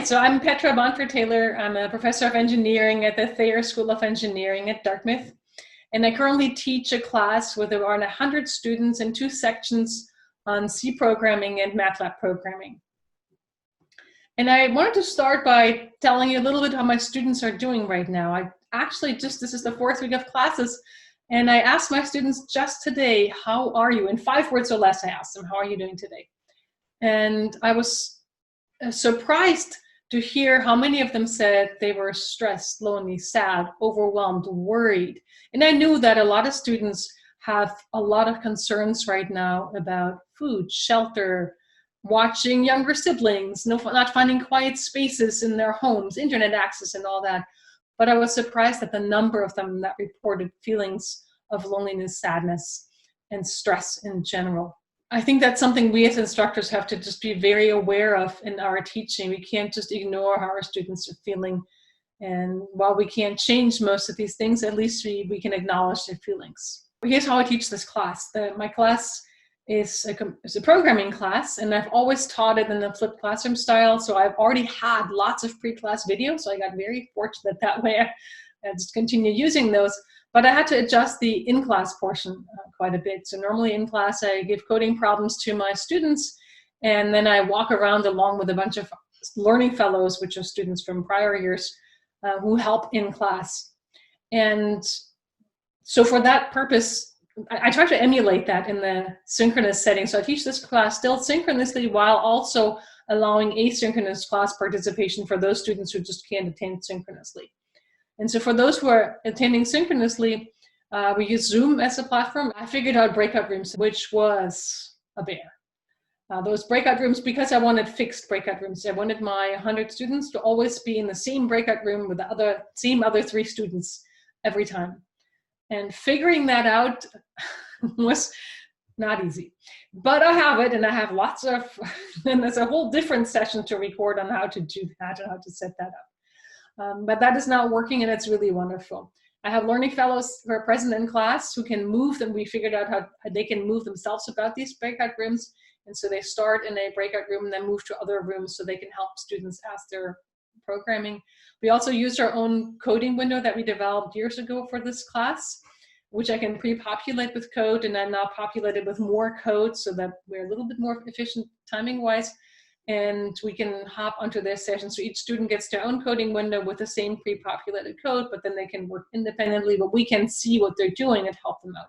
so I'm Petra Bonfert-Taylor. I'm a professor of engineering at the Thayer School of Engineering at Dartmouth. And I currently teach a class with around 100 students in 2 sections on C programming and MATLAB programming. And I wanted to start by telling you a little bit how my students are doing right now. This is the 4th week of classes, and I asked my students just today, how are you? In 5 words or less, I asked them, how are you doing today? And I was surprised to hear how many of them said they were stressed, lonely, sad, overwhelmed, worried. And I knew that a lot of students have a lot of concerns right now about food, shelter, watching younger siblings, not finding quiet spaces in their homes, internet access and all that. But I was surprised at the number of them that reported feelings of loneliness, sadness, and stress in general. I think that's something we as instructors have to just be very aware of in our teaching. We can't just ignore how our students are feeling. And while we can't change most of these things, at least we can acknowledge their feelings. Here's how I teach this class. My class is a programming class, and I've always taught it in the flipped classroom style. So I've already had lots of pre-class videos. So I got very fortunate that way. I just continue using those. But I had to adjust the in-class portion quite a bit. So normally in class, I give coding problems to my students, and then I walk around along with a bunch of learning fellows, which are students from prior years, who help in class. And so for that purpose, I try to emulate that in the synchronous setting. So I teach this class still synchronously while also allowing asynchronous class participation for those students who just can't attend synchronously. And so for those who are attending synchronously, we use Zoom as a platform. I figured out breakout rooms, which was a bear. Those breakout rooms, because I wanted fixed breakout rooms. I wanted my 100 students to always be in the same breakout room with the same other 3 students every time. And figuring that out was not easy. But I have it, and I have lots of, and there's a whole different session to record on how to do that and how to set that up. But that is now working, and it's really wonderful. I have learning fellows who are present in class who can move them. We figured out how they can move themselves about these breakout rooms. And so they start in a breakout room and then move to other rooms so they can help students as they're programming. We also used our own coding window that we developed years ago for this class, which I can pre-populate with code, and then now populated with more code so that we're a little bit more efficient timing-wise. And we can hop onto their session. So each student gets their own coding window with the same pre-populated code, but then they can work independently, but we can see what they're doing and help them out.